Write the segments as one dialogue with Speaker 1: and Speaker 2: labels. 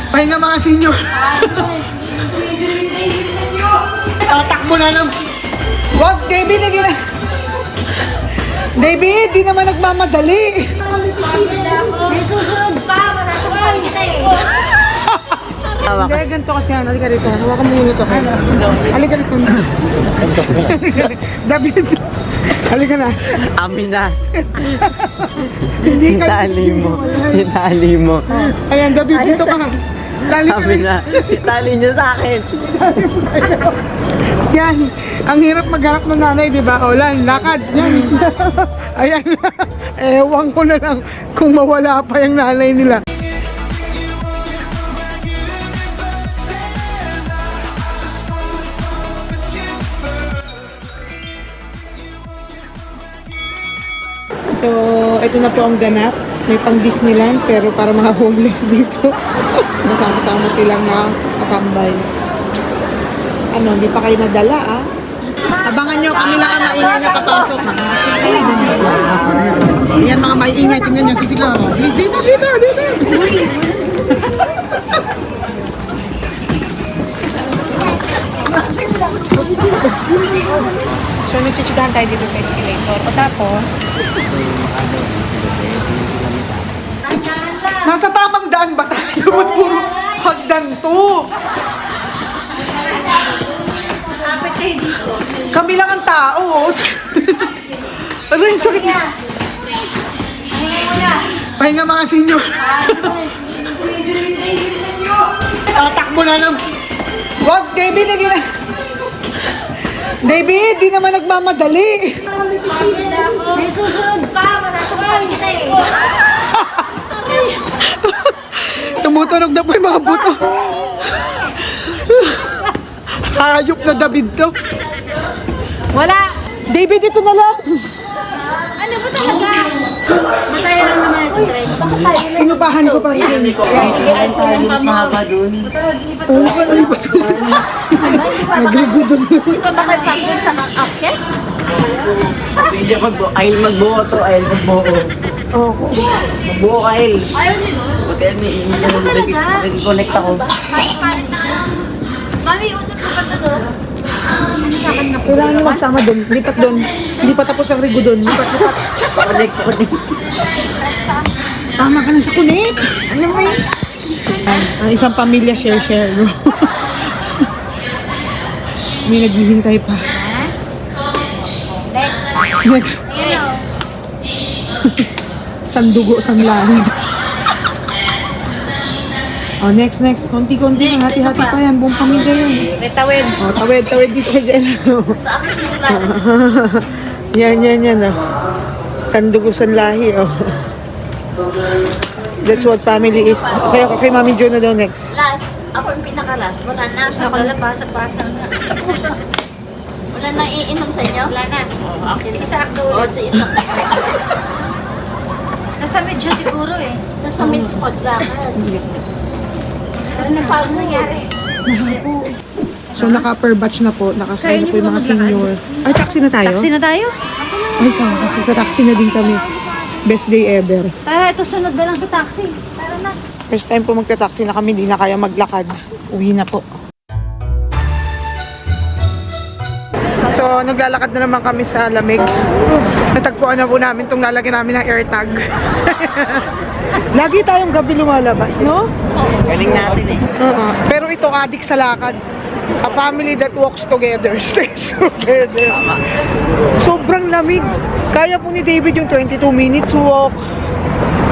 Speaker 1: Pahinga mga senior. Tatakbo na lang. Wag, David, hindi na. David, di naman nagmamadali.
Speaker 2: May susunod pa, masasaktan kita eh.
Speaker 1: Hindi, ganito kasi yan. Halika rito. Hawakan mo muna ito. Halika rito. David, halika na.
Speaker 3: Amin na.
Speaker 1: Hindi ka.
Speaker 3: Itali mo. Itali mo.
Speaker 1: Ayan, David, dito ka. Dali ka
Speaker 3: Amin na. Itali niyo sa akin.
Speaker 1: Yan. Ang hirap magharap ng nanay, di ba? Olan, lakad. Yan. Ayan. Ewan ko na lang kung mawala pa yung nanay nila. So, ito na po ang ganap. May pang Disneyland pero para mga homeless dito. Masama-sama silang nakatambay. Ano, hindi pa kayo nadala ah? Abangan nyo, kami lang ang maingay na papasok. Yan mga maingay, tingnan nyo, sisigaw. Please, dito, dito, dito. Uy! So, nagchichikahan tayo dito sa escalator. O tapos, nasa tamang daan ba tayo? Ba't puro hagdan to?
Speaker 2: Kapit kayo dito.
Speaker 1: Kami lang ang tao. Aray, sakit na.
Speaker 2: Pahinga muna.
Speaker 1: Pahinga mga senior. Tatakbo na lang. Wag, David, hindi na. David, di naman nagmamadali.
Speaker 2: May susunod pa, masasaktan kita eh.
Speaker 1: Tumutunog na po yung mga buto. Hayop na David to.
Speaker 2: Wala.
Speaker 1: David, ito na lang.
Speaker 2: Ano ba talaga? Mataya lang naman ito, Trent. Bakit tayo lang?
Speaker 1: Pinupahan ko pa rin.
Speaker 3: Mas mahaba dun.
Speaker 1: Ano ba ito? Nagrigo doon.
Speaker 2: Di pa ba kayo pagod sa akyat?
Speaker 3: Hindi I'll magboto. I'll magboto.
Speaker 1: Oo.
Speaker 3: Magbuo ka, El.
Speaker 2: Ayaw niyo nun?
Speaker 3: Ano talaga? Nag-connect ako.
Speaker 2: Mami, usap ko ba ito doon?
Speaker 1: Kailangan nyo magsama doon. Lipat doon. Hindi pa tapos ang rigo doon. Lipat.
Speaker 3: Connect.
Speaker 1: Tama ka na sa kulit. Ano mo yun? Ang isang pamilya share. No? May naghihintay pa. Next. Sandugo, sanlahid. Oh, next. Konti-konti na. Hati-hati pa yan. Buong pamilya yan.
Speaker 2: Retawid.
Speaker 1: Oh, tawid dito kay Jen.
Speaker 2: Sa akin yung last.
Speaker 1: Yan. Oh. Sandugo, sanlahi. Oh. That's what family is. Okay, Mami Jo na daw next.
Speaker 2: Last. Ako yung pinaka-last. Wala na. Ako na pasa-pasa na. Wala na iinom sa inyo? Wala na. Si Isakto ulit. Si Isakto. Nasa medyo siguro eh. Nasa mid spot lang. Ano paano nangyari?
Speaker 1: So, naka-per batch na po. Nakasakay na po yung mga senior. Ay, taxi na tayo?
Speaker 2: Taxi na tayo?
Speaker 1: Ay, sama kasi. Taxi na din kami. Best day ever.
Speaker 2: Tara, ito sunod na lang sa taxi. Tara na.
Speaker 1: First time po magta-taxi na kami. Hindi na kaya maglakad. Uwi na po. So, naglalakad na naman kami sa lamig. Natagpuan na po namin itong lalagyan namin ng AirTag. Lagi tayong gabi lumalabas, no?
Speaker 3: Galing natin eh.
Speaker 1: Pero ito, adik sa lakad. A family that walks together, stays together. Sobrang lamig. Kaya po ni David yung 22 minutes walk.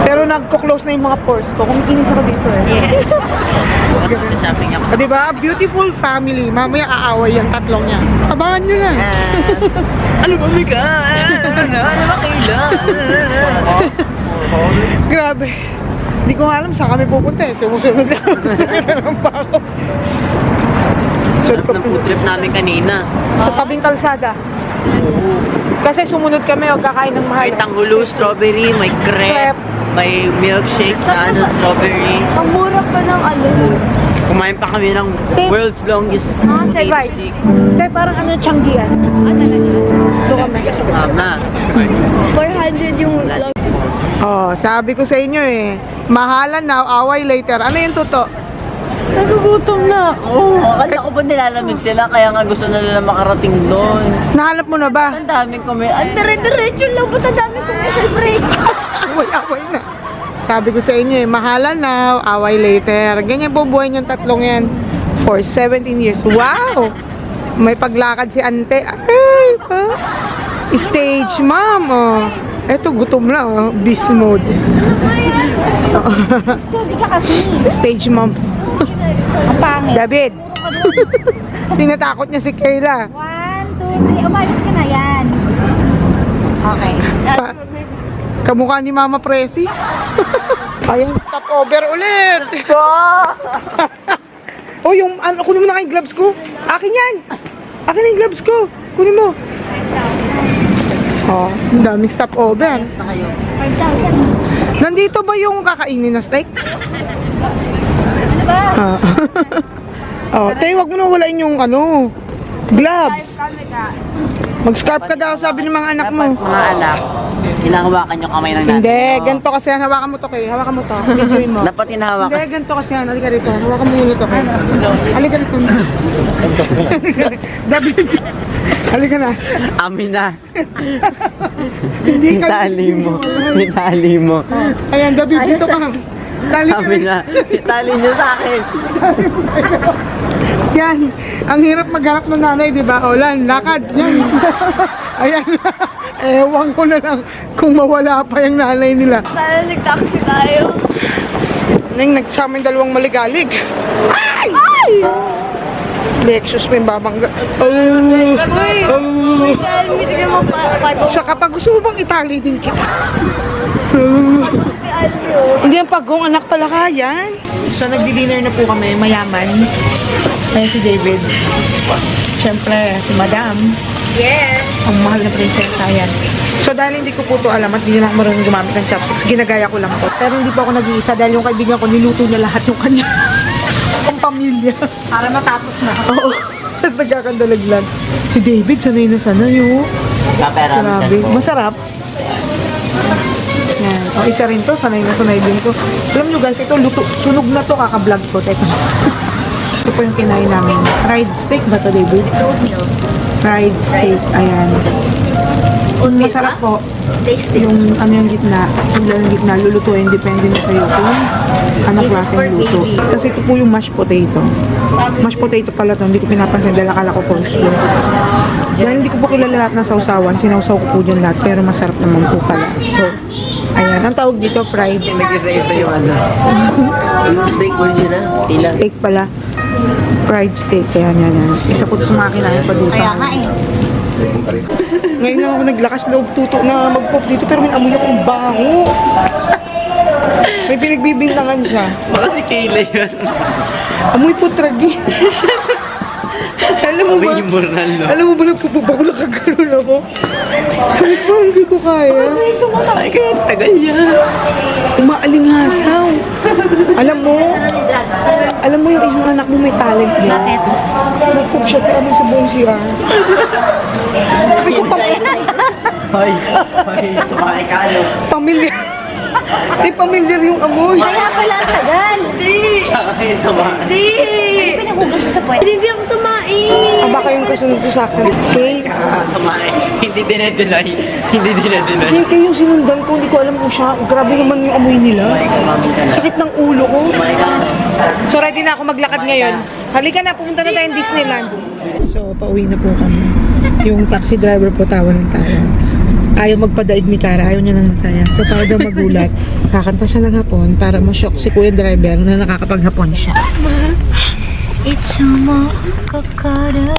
Speaker 1: Pero nagko-close na yung mga pores ko. Kumikinis ako dito eh.
Speaker 3: Yes. Shopping ako.
Speaker 1: Diba? Beautiful family. Mamaya aaway yung tatlong niya. Abangan nyo na.
Speaker 3: Ano ba bigay? Ano ba kailan?
Speaker 1: Grabe. Hindi ko nga alam saan kami pupunta eh. Sumusunod lang. Nagkaroon pa ako.
Speaker 3: Sarap ng food trip namin kanina.
Speaker 1: Sa tabing kalsada.
Speaker 3: Oo.
Speaker 1: Kasi sumunod kami o kakain ng mahal.
Speaker 3: May tanghulo, strawberry, may crepe, may milkshake na ano, strawberry.
Speaker 2: Ang mura pa ng ano.
Speaker 3: Kumain pa kami ng world's longest
Speaker 2: Say bye.
Speaker 3: steak.
Speaker 1: Tay, parang ano, Changian. Doon kami.
Speaker 3: Tama.
Speaker 2: 400 yung
Speaker 1: Oh, sabi ko sa inyo eh. Mahalan now, away later. Ano yung tuto?
Speaker 3: Nagugutom na ako. Akala ko ba nilalamig sila kaya nga gusto na nila makarating doon.
Speaker 1: Nahanap mo na ba?
Speaker 3: Ang daming kumain. Ang dire-diretso lang. Ba't ang daming kumain sa break?
Speaker 1: Away na. Sabi ko sa inyo eh, mahalan now, away later. Ganyan po buhay niyong tatlong yan. For 17 years. Wow! May paglakad si ante. Ay, pa. Stage mom, oh. Eto, gutom na, oh. Beast mode.
Speaker 2: Hindi ka kasi.
Speaker 1: Stage mom.
Speaker 2: Ang pangit.
Speaker 1: David. Tinatakot niya si Kayla.
Speaker 2: 1, 2, 3. Umayos ka na yan. Okay.
Speaker 1: Kamukha ni Mama Presi. Ayan, stop over ulit. Oh, yung, kunin mo na kayong gloves ko. Akin yan. Akin na yung gloves ko. Kunin mo. Oh, ang daming stop over.
Speaker 2: 5,000.
Speaker 1: Nandito ba yung kakainin na steak?
Speaker 2: Ano ba?
Speaker 1: Ah. Oh, tayo, wag mo na walain yung gloves. Mag-scarf ka daw, sabi ng mga anak mo.
Speaker 3: Mga anak, hinahawakan yung kamay ng nanay.
Speaker 1: Hindi, ganito kasi yan. Hawakan mo to, Kay. Hawakan mo to. Videoin mo.
Speaker 3: Dapat hinahawakan.
Speaker 1: Hindi, ganito kasi yan. Halika rito. Hawakan mo yun ito, Kay. Halika rito. David. Halika na.
Speaker 3: Amin na.
Speaker 1: Hindi ka.
Speaker 3: Itali mo. Itali mo.
Speaker 1: Ayan, David, dito ka. Tali ka
Speaker 3: Amin na. Itali niyo sa akin.
Speaker 1: Yan. Ang hirap magharap ng nanay, di ba? Olan, lakad. Yan. Ayan. Ewan ko na lang kung mawala pa yung nanay nila.
Speaker 2: Sana nag-taxi tayo.
Speaker 1: Nang nagsama yung dalawang maligalig. Ay! Ay! Lexus pa yung babangga.
Speaker 2: Bigyan mo pa.
Speaker 1: Sa kapag gusto mo bang itali din kita?
Speaker 2: Si Alvio.
Speaker 1: Hindi ang pagong anak pala ka, yan. So nagdi-dinner na po kami, mayaman. Ayan si David. Siyempre, si Madam.
Speaker 2: Yes.
Speaker 1: Ang mahal na prinsesa, yan. So dahil hindi ko po ito alam at hindi na ako marunong gumamit ng chopsticks, ginagaya ko lang po. Pero hindi po ako nag-iisa dahil yung kaibigan ko, niluto niya lahat yung kanya. Ang pamilya.
Speaker 2: Para matapos na.
Speaker 1: Oo. Tapos nagkakandalaglag. Si David, sanay na sanay, oh. Grabe. Masarap. Yan. O, isa rin to. Sanay na sanay din to. Alam nyo guys, ito luto. Sunog na to. Kaka-vlog ko. Teka. Ito po yung kinain namin. Fried steak ba to, David? Fried steak. Ayan. Masarap po.
Speaker 2: Tasty.
Speaker 1: Yung yung gitna. Yung gitna. Lulutuin. Depende na sa'yo kung anong klaseng luto. Kasi ito po yung mashed potato. Mashed potato pala to. Hindi ko pinapansin dahil akala ko coleslaw. Dahil hindi ko po kilala lahat ng sausawan. Sinausaw ko po dyan lahat. Pero masarap naman po pala. So, ayan. Ang tawag dito, fried
Speaker 3: Nag-isa-isa yung Yung steak mo yun na. Ilan?
Speaker 1: steak pala. Fried steak. Ayan, yan, yan. Isa po ito sa mga kinain pa dito.
Speaker 2: Kaya nga eh.
Speaker 1: Ngayon lang ako naglakas loob tuto na mag-pop dito. Pero may amoy akong baho. May pinagbibintangan siya.
Speaker 3: Baka si Kayla yun.
Speaker 1: Amoy putragi. Alam mo ba?
Speaker 3: Amoy moral, no?
Speaker 1: Alam mo ba nagpupubak na kagano'n ako? Sabi ko, hindi ko kaya.
Speaker 3: Ay, kaya tagal niya.
Speaker 1: Umaalingasaw. Alam mo yung isang anak mo may talent din.
Speaker 2: Bakit?
Speaker 1: Nagpop siya kaya may sa buong CR. Sabi ko,
Speaker 3: Hoy, tumakay ka, ano?
Speaker 1: pamilyar. Di pamilyar yung amoy.
Speaker 2: Kaya pala ang tagal.
Speaker 3: Ay, tumakay.
Speaker 2: Pinahugas mo sa puwet. Hindi ako tumain.
Speaker 1: Ah, baka yung kasunod ko sa akin. Okay.
Speaker 3: Tumakay. Hindi dinedeny. Hindi dinedeny.
Speaker 1: Hindi kayo yung sinundan ko, hindi ko alam kung siya. Grabe naman yung amoy nila. Sakit ng ulo ko. So ready na ako maglakad ngayon. Halika na, pumunta na tayong Disneyland. So pauwi na po kami. Yung taxi driver po tawa ng tawa. Ayaw magpadaig ni Cara, ayaw niya nang masaya. So para daw magulat, kakanta siya ng hapon para ma-shock si Kuya Driver na nakakapaghapon siya.
Speaker 2: It's mo kokoro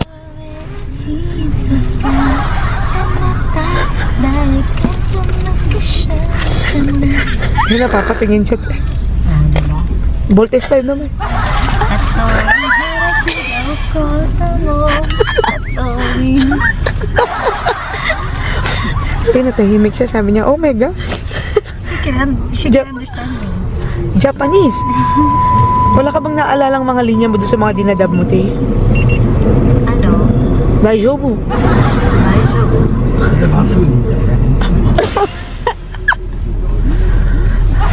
Speaker 2: it's
Speaker 1: Hindi na, papatingin siya. Voltes 5 naman. Tinatahimik siya, sabi niya, oh my God. Japanese. Wala ka bang naalalang mga linya mo doon sa mga dinadab mo, te?
Speaker 2: Ano?
Speaker 1: Daijoubu.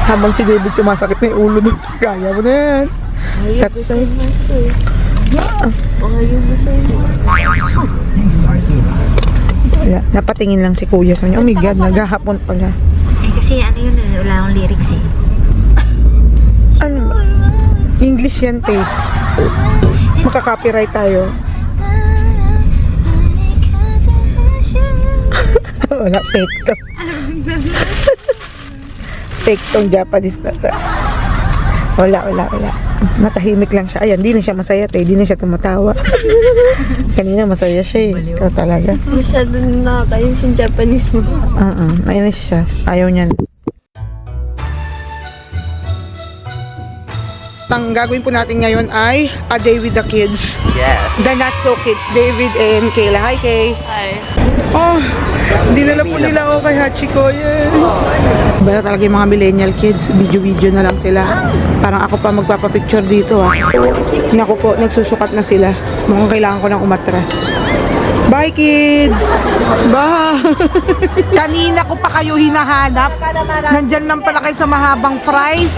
Speaker 1: Habang si David sumasakit na yung ulo doon. Kaya mo na yan. Tatay. Wala, napatingin lang si kuya sa kanya. Oh my God, naghahapon pala.
Speaker 2: Eh, kasi ano yun eh, wala akong lyrics eh.
Speaker 1: Ano ba? English yan, te. Makaka-copyright tayo. Wala, fake to. Fake tong Japanese na to. Wala. Natahimik lang siya. Ayan, di na siya masaya, te. Di na siya tumatawa. Kanina masaya siya eh. Ikaw talaga.
Speaker 2: Masyado nakakayos yung Japanese mo.
Speaker 1: Nainis siya. Ayaw niyan. Ang gagawin po natin ngayon ay A Day with the Kids.
Speaker 3: Yeah.
Speaker 1: The Not So Kids, David and Kayla. Hi, Kay.
Speaker 2: Hi.
Speaker 1: Oh, dinala po nila ako kay Hachiko. Yes. Bala talaga yung mga millennial kids. Video-video na lang sila. Parang ako pa magpapapicture dito ah. Naku po, nagsusukat na sila. Mukhang kailangan ko ng umatras. Bye, kids! Bye! Kanina ko pa kayo hinahanap. Nandyan lang pala kayo sa mahabang fries.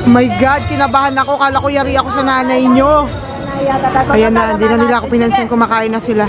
Speaker 1: My God, kinabahan ako. Kala ko yari ako sa nanay nyo. Ayan na, hindi na nila ako pinansin, kumakain na sila.